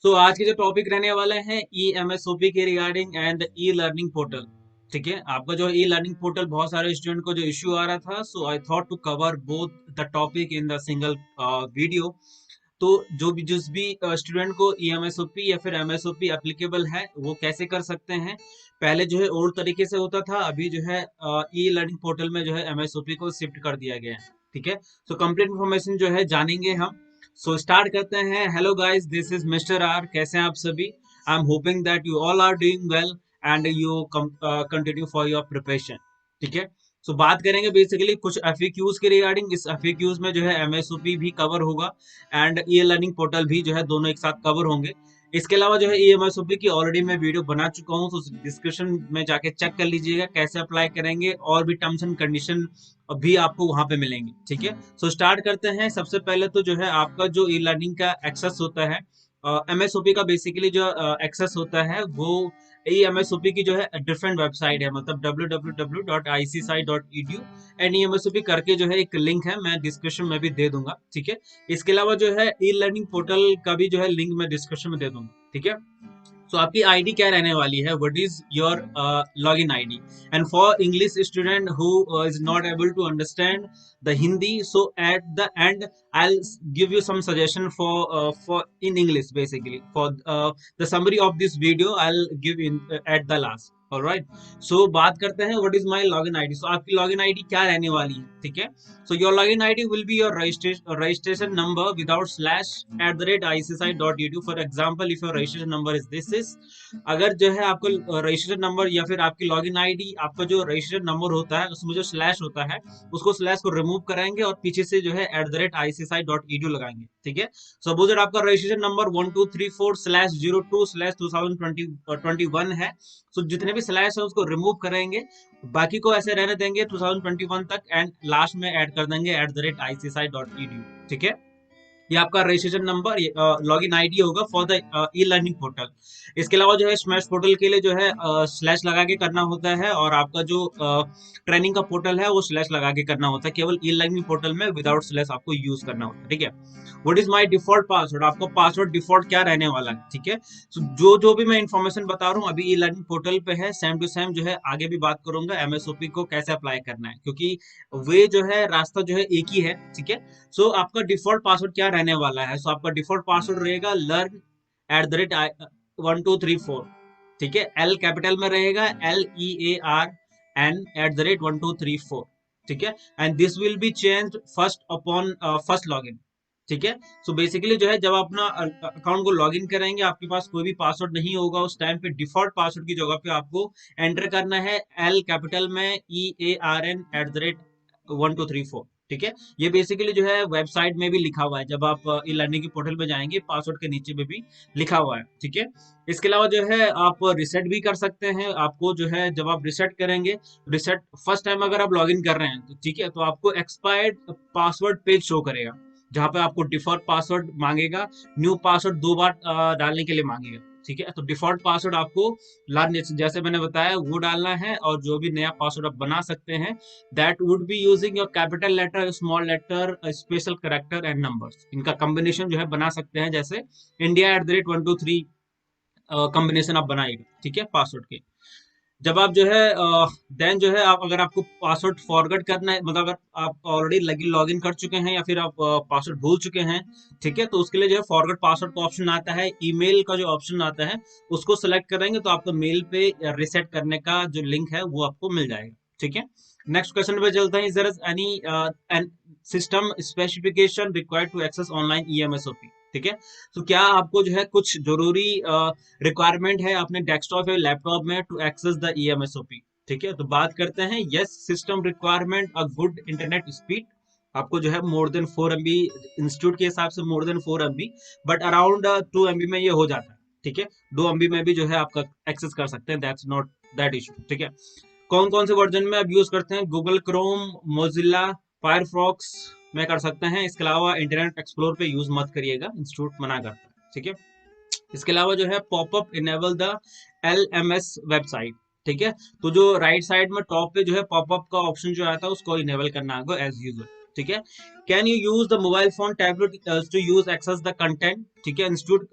आज के जो टॉपिक रहने वाले हैं ई एमएसओपी के regarding and e learning portal. ठीक है, आपका जो ई लर्निंग पोर्टल बहुत सारे स्टूडेंट को जो इश्यू आ रहा था, so I thought to cover both the topic in the single video. तो जो भी जिस भी स्टूडेंट को ई एमएसओपी या फिर एमएसओपी एप्लीकेबल है वो कैसे कर सकते हैं। पहले जो है ओल्ड तरीके से होता था, अभी जो है ई लर्निंग पोर्टल में जो है एमएसओपी को शिफ्ट कर दिया गया है। ठीक है, सो कंप्लीट इन्फॉर्मेशन जो है जानेंगे हम। सो स्टार्ट करते हैं। Hello guys, this is mister R. कैसे हैं आप सभी? I am hoping that you all are doing well and you continue for your preparation. ठीक है, सो बात करेंगे बेसिकली कुछ एफएक्यूज के रिगार्डिंग। इस एफएक्यूज में जो है एमएसओपी भी कवर होगा एंड ई लर्निंग पोर्टल भी जो है दोनों एक साथ कवर होंगे। इसके अलावा जो है ई एमएसओपी की ऑलरेडी मैं वीडियो बना चुका हूँ, तो डिस्क्रिप्शन में जाके चेक कर लीजिएगा कैसे अप्लाई करेंगे, और भी टर्म्स एंड कंडीशन भी आपको वहां पे मिलेंगे। ठीक है, सो स्टार्ट करते हैं। सबसे पहले तो जो है आपका जो ई लर्निंग का एक्सेस होता है, एमएसओपी का बेसिकली जो एक्सेस होता है वो ई एमएसओपी की जो है डिफरेंट वेबसाइट है, मतलब www.icci.edu एंड ई एमएसओपी करके जो है एक लिंक है, मैं डिस्क्रिप्शन में भी दे दूंगा। ठीक है, इसके अलावा जो है ई लर्निंग पोर्टल का भी जो है लिंक मैं डिस्क्रिप्शन में दे दूंगा। ठीक है, सो आपकी आईडी क्या रहने वाली है, what is your login ID. And for English student who is not able to understand the Hindi, so at the end I'll give you some suggestion for in English, basically for the summary of this video I'll give in at the last. All right, so बात करते हैं what is my login ID। so आपकी login ID क्या रहने वाली है? ठीक है, so your login ID will be your registration number without slash @icci.edu। for example, if your registration number is this, अगर जो है आपको रजिस्ट्रेशन नंबर या फिर आपकी लॉगिन आईडी, आपका जो रजिस्ट्रेशन नंबर होता है उसमें जो स्लैश होता है उसको स्लैश को रिमूव कराएंगे और पीछे से जो है @icci.edu लगाएंगे। ठीक है, सपोज आपका रजिस्ट्रेशन नंबर 1234/02/2021 है, सो जितने भी स्लैश है उसको रिमूव करेंगे, बाकी को ऐसे रहने देंगे 2021 तक, एंड लास्ट में ऐड कर देंगे @icci.edu। ठीक है, ये आपका रजिस्ट्रेशन नंबर, लॉगिन आईडी होगा for the e learning portal. इसके अलावा जो है स्मैश पोर्टल के लिए जो है स्लैश लगा के करना होता है, और आपका जो ट्रेनिंग का पोर्टल है वो स्लैश लगा के करना होता है। केवल ई लर्निंग पोर्टल में विदाउट स्लैश आपको यूज करना होता है। ठीक है, what is my default password, आपका पासवर्ड डिफॉल्ट क्या रहने वाला है। ठीक है, so, जो जो भी मैं इंफॉर्मेशन बता रहा हूँ अभी ई लर्निंग पोर्टल पे है, सेम टू सेम जो है आगे भी बात करूंगा एमएसओपी को कैसे अप्लाई करना है, क्योंकि वे जो है रास्ता जो है एक ही है। ठीक है, सो आपका डिफॉल्ट पासवर्ड क्या रहने वाला है। सो आपका डिफॉल्ट पासवर्ड रहेगा learn@1234। ठीक है, एल कैपिटल में रहेगा, LEARN @1234। ठीक है, and this will be changed first upon first login. ठीक है, सो बेसिकली जो है जब अपना अकाउंट को लॉगिन करेंगे, आपके पास कोई भी पासवर्ड नहीं होगा, उस टाइम पे डिफॉल्ट पासवर्ड की जगह पे आपको एंटर करना है एल कैपिटल में EARN@1234। ठीक है, ये बेसिकली जो है वेबसाइट में भी लिखा हुआ है, जब आप ई लर्निंग के पोर्टल में जाएंगे पासवर्ड के नीचे में भी लिखा हुआ है। ठीक है, इसके अलावा जो है आप रिसेट भी कर सकते हैं। आपको जो है जब आप रिसेट करेंगे, रिसेट फर्स्ट टाइम अगर आप लॉगिन कर रहे हैं तो ठीक है, तो आपको एक्सपायर्ड पासवर्ड पेज शो करेगा, जहां पे आपको डिफॉल्ट पासवर्ड मांगेगा, न्यू पासवर्ड 2 बार डालने के लिए मांगेगा। ठीक है, तो डिफॉल्ट पासवर्ड आपको जैसे मैंने बताया वो डालना है, और जो भी नया पासवर्ड आप बना सकते हैं that would be using your capital letter, small letter, special character and numbers. इनका कॉम्बिनेशन जो है बना सकते हैं, जैसे India@123 कॉम्बिनेशन आप बनाएगा। ठीक है, पासवर्ड के जब आप जो है देन जो है आप, अगर आपको पासवर्ड फॉरगेट करना है, मतलब अगर आप ऑलरेडी लॉगिन कर चुके हैं या फिर आप पासवर्ड भूल चुके हैं, ठीक है, तो उसके लिए जो है फॉरगेट पासवर्ड का ऑप्शन आता है, ईमेल का जो ऑप्शन आता है उसको सेलेक्ट करेंगे तो आपको मेल पे रिसेट करने का जो लिंक है वो आपको मिल जाएगा। ठीक है, नेक्स्ट क्वेश्चन पे चलते हैं। Is there any system specification required to access online EMSOP. ठीक है, तो क्या आपको जो है कुछ जरूरी रिक्वायरमेंट है अपने डेस्कटॉप या लैपटॉप में टू एक्सेस द ईएमएसओपी। ठीक है, तो बात करते हैं। Yes, system requirement a good internet speed. आपको जो है मोर देन 4 MB, इंस्टीट्यूट के हिसाब से more than 4 MB, but around 2 MB में ये हो जाता है। ठीक है, 2 MB में भी जो है आपका एक्सेस कर सकते हैं, दैट्स नॉट दैट इशू। ठीक है, कौन कौन से वर्जन में आप यूज करते हैं? गूगल क्रोम, मोजिल्ला, फायरफॉक्स में कर सकते हैं। इसके अलावा इंटरनेट एक्सप्लोर पे यूज मत करिएगा, इंस्टीट्यूट मना करता है। ठीक है, इसके अलावा जो है popup enable the LMS website. ठीक है, तो जो राइट साइड में टॉप पे जो है पॉपअप का ऑप्शन जो आता है उसको इनेबल करना होगा एज यूजुअल। ठीक है, can you use the mobile phone tablet to use access the content. ठीक है, इंस्टीट्यूट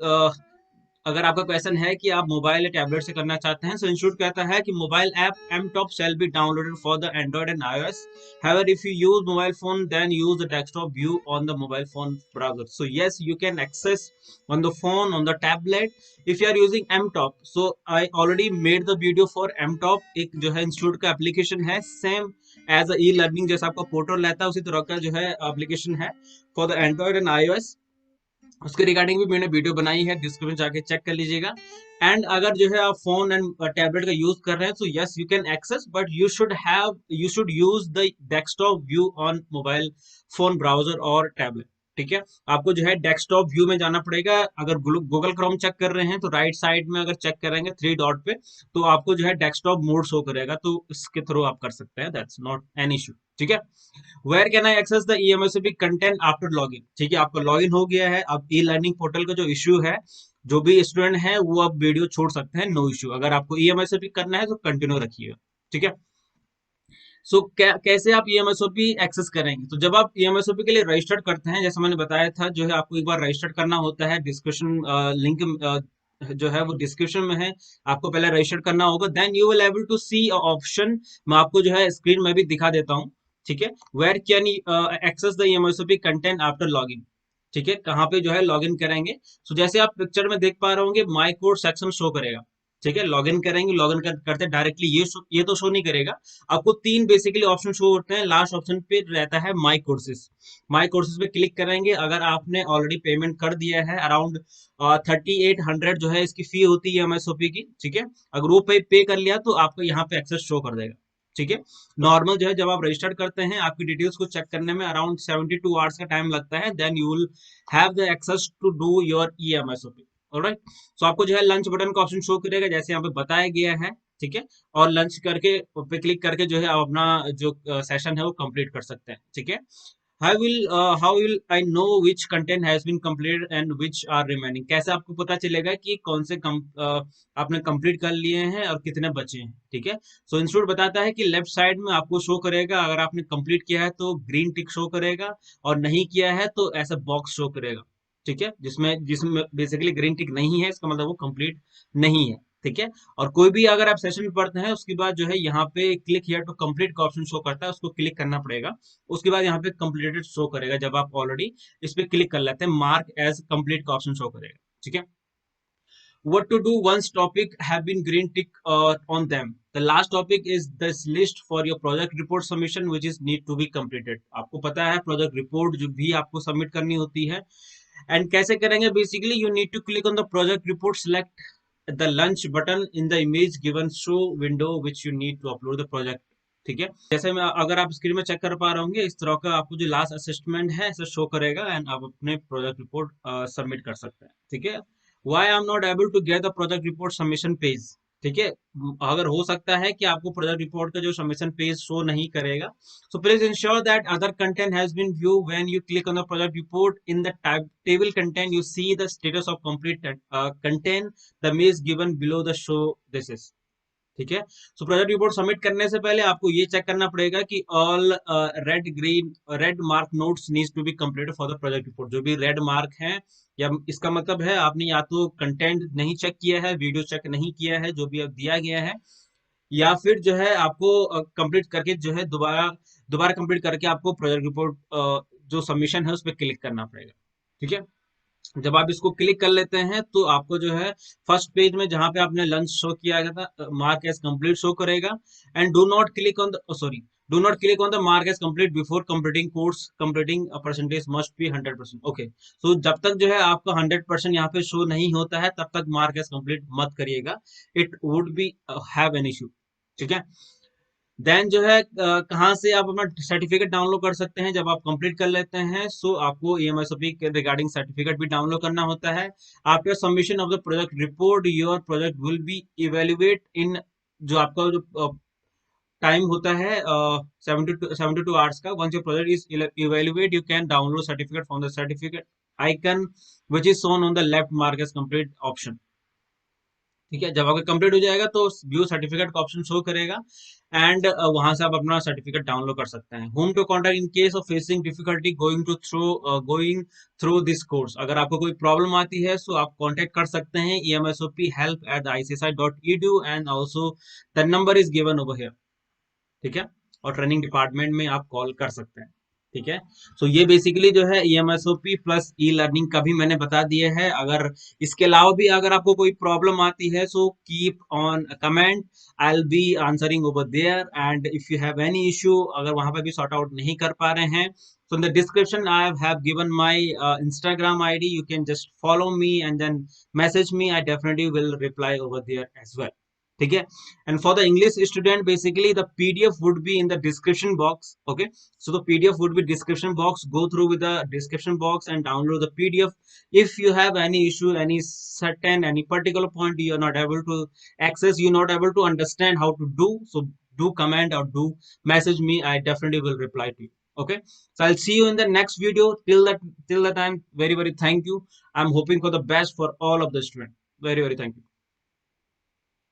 अगर आपका क्वेश्चन है कि आप मोबाइल या टैबलेट से करना चाहते हैं, सो इंस्टीट्यूट कहता है कि mobile app mTop shall be downloaded for the Android and iOS. However, if you use mobile phone, then use the desktop view on the mobile phone browser. So yes, you can access on the phone, on the tablet, if you are using mTop. So I already made the video for mTop. एक जो है institute का application है, same as e learning जैसा आपका portal रहता है उसी तरह का जो है एप्लीकेशन है for the Android and iOS. उसके रिगार्डिंग भी मैंने वीडियो बनाई है, डिस्क्रिप्शन जाके चेक कर लीजिएगा. एंड अगर जो है आप फोन एंड टैबलेट का यूज कर रहे हैं तो yes you can access, but you should use the desktop view on mobile phone browser और टैबलेट. ठीक है, आपको जो है डेस्कटॉप व्यू में जाना पड़ेगा. अगर गूगल क्रोम चेक कर रहे हैं तो राइट साइड में अगर चेक करेंगे थ्री डॉट पे, तो आपको जो है डेस्कटॉप मोड शो करेगा, तो इसके थ्रू आप कर सकते हैं. That's not an issue. ठीक है. Where can I access the EMSOP content after login. ठीक है, आपका लॉगिन हो गया है. अब ई लर्निंग पोर्टल का जो इश्यू है, जो भी स्टूडेंट है वो अब वीडियो छोड़ सकते हैं, नो इश्यू. अगर आपको EMSOP करना है तो कंटिन्यू रखिएगा. ठीक है. सो कैसे आप EMSOP एक्सेस करेंगे? तो जब आप EMSOP के लिए रजिस्टर करते हैं, जैसे मैंने बताया था, जो है आपको एक बार रजिस्टर करना होता है. डिस्क्रिप्शन लिंक जो है वो डिस्क्रिप्शन में है, आपको पहले रजिस्टर करना होगा. Then you will able to see option, मैं आपको जो है स्क्रीन में भी दिखा देता हूँ. ठीक है, where can access the EMSOP content after login. ठीक है, कहाँ पे जो है लॉगिन करेंगे? सो जैसे आप पिक्चर में देख पा रहे होंगे, माई कोर्स सेक्शन शो करेगा. ठीक है, लॉगिन करेंगे, लॉगिन करते डायरेक्टली ये तो शो नहीं करेगा. आपको तीन बेसिकली ऑप्शन शो होते हैं. लास्ट ऑप्शन पे रहता है माई कोर्सेज. माई कोर्सेज पे क्लिक करेंगे. अगर आपने ऑलरेडी पेमेंट कर दिया है, अराउंड 3800 जो है इसकी फी होती है MSOP की. ठीक है, अगर वो पे कर लिया तो आपको यहाँ पे एक्सेस शो कर देगा. ठीक है, नॉर्मल जो है जब आप रजिस्टर करते हैं, आपकी डिटेल्स को चेक करने में अराउंड 72 आवर्स का टाइम लगता है. Then you will have the access to do your EMSOP. Alright. So आपको जो है लंच बटन का ऑप्शन शो करेगा जैसे यहाँ पे बताया गया है. ठीक है, और लंच करके पे क्लिक करके जो है आप अपना जो सेशन है वो कंप्लीट कर सकते हैं. ठीक है. How will I know which content has been completed and which are remaining? कैसे आपको पता चलेगा कि कौन से आपने कंप्लीट कर लिए हैं और कितने बचे हैं? ठीक है, सो इंस्टीट्यूट बताता है कि लेफ्ट साइड में आपको शो करेगा, अगर आपने कंप्लीट किया है तो ग्रीन टिक शो करेगा, और नहीं किया है तो ऐसा बॉक्स शो करेगा. ठीक है, जिसमें जिसमें बेसिकली ग्रीन टिक नहीं है, इसका मतलब वो कंप्लीट नहीं है. ठीक है, और कोई भी अगर आप सेशन पढ़ते हैं उसके बाद जो है यहाँ पे क्लिक हियर टू कंप्लीट का ऑप्शन शो करता है, उसको क्लिक करना पड़ेगा. उसके बाद यहाँ पे कंप्लीटेड शो करेगा. जब आप ऑलरेडी इस पे क्लिक कर लेते हैं, मार्क एज कंप्लीट का ऑप्शन शो करेगा. ठीक है. What to do once topic have been green tick on them? The last topic is this list for your project report submission which is need to be completed. आपको पता है project report जो भी आपको submit करनी होती है. And कैसे करेंगे? Basically you need to click on the project report, select the lunch button in the image given show window which you need to upload the project. ठीक है, जैसे मैं अगर आप स्क्रीन में चेक कर पा रहे होंगे, इस तरह का आपको जो लास्ट असेसमेंट है ऐसा शो करेगा एंड आप अपने प्रोजेक्ट रिपोर्ट सबमिट कर सकते हैं. ठीक है. Why I am not able to get the project report submission page. ठीक है, अगर हो सकता है कि आपको प्रोजेक्ट रिपोर्ट का जो सबमिशन पेज शो नहीं करेगा, so please ensure that other content has been viewed when you click on the project report. In the table content you see the status of complete content, the image given below the show this is. ठीक है, so project report submit करने से पहले आपको ये check करना पड़ेगा कि all red mark notes needs to be completed for the project report. जो भी रेड मार्क है, या इसका मतलब है आपने या तो कंटेंट नहीं चेक किया है, वीडियो चेक नहीं किया है जो भी अब दिया गया है, या फिर जो है आपको कंप्लीट करके जो है दोबारा दोबारा कंप्लीट करके आपको प्रोजेक्ट रिपोर्ट जो सबमिशन है उस पर क्लिक करना पड़ेगा. ठीक है, जब आप इसको क्लिक कर लेते हैं तो आपको जो है फर्स्ट पेज में जहां पे आपने लंच शो किया गया था, मार्क एज कंप्लीट शो करेगा. And do not click on the sorry do not click on the mark as complete before completing course. Completing percentage must be 100%. Okay, so जब तक जो है आपका 100% यहाँ पे शो नहीं होता है तब तक मार्क एज कंप्लीट मत करिएगा. It would be have an issue. ठीक है. देन जो है कहाँ से आप अपना सर्टिफिकेट डाउनलोड कर सकते हैं जब आप कंप्लीट कर लेते हैं. सो आपको EMSOP के रिगार्डिंग सर्टिफिकेट भी डाउनलोड करना होता है. After submission of the project report your project will be evaluate in, जो आपका जो टाइम होता है 72 आवर्स का. Once your project is evaluate you can download certificate from the certificate icon which is shown on the left mark as complete option. ठीक है, जब आपका कंप्लीट हो जाएगा तो व्यू सर्टिफिकेट का ऑप्शन शो करेगा, एंड वहां से आप अपना सर्टिफिकेट डाउनलोड कर सकते हैं। Whom to contact in case of facing difficulty going through this course, अगर आपको कोई प्रॉब्लम आती है सो आप कांटेक्ट कर सकते हैं emsop help@icsi.edu, and also the number is given over here. ठीक है, और ट्रेनिंग डिपार्टमेंट में आप कॉल कर सकते हैं। ठीक है, सो ये बेसिकली जो है EMSOP प्लस ई लर्निंग का भी मैंने बता दिया है। अगर इसके अलावा भी अगर आपको कोई प्रॉब्लम आती है so keep on comment, I will be answering over there, and if you have any issue अगर वहां पे भी सॉर्ट आउट नहीं कर पा रहे हैं, so in the description I have given my Instagram ID, you can just follow me and then message me, I definitely will reply over there as well। ठीक है, and for the English student basically the PDF would be in the description box। okay, so the PDF would be description box, go through with the description box and download the PDF। if you have any issue, any certain, any particular point you are not able to access, you're not able to understand how to do, so do comment or do message me, I definitely will reply to you। okay, so I'll see you in the next video. Till that time, very thank you, I'm hoping for the best for all of the students, very thank you।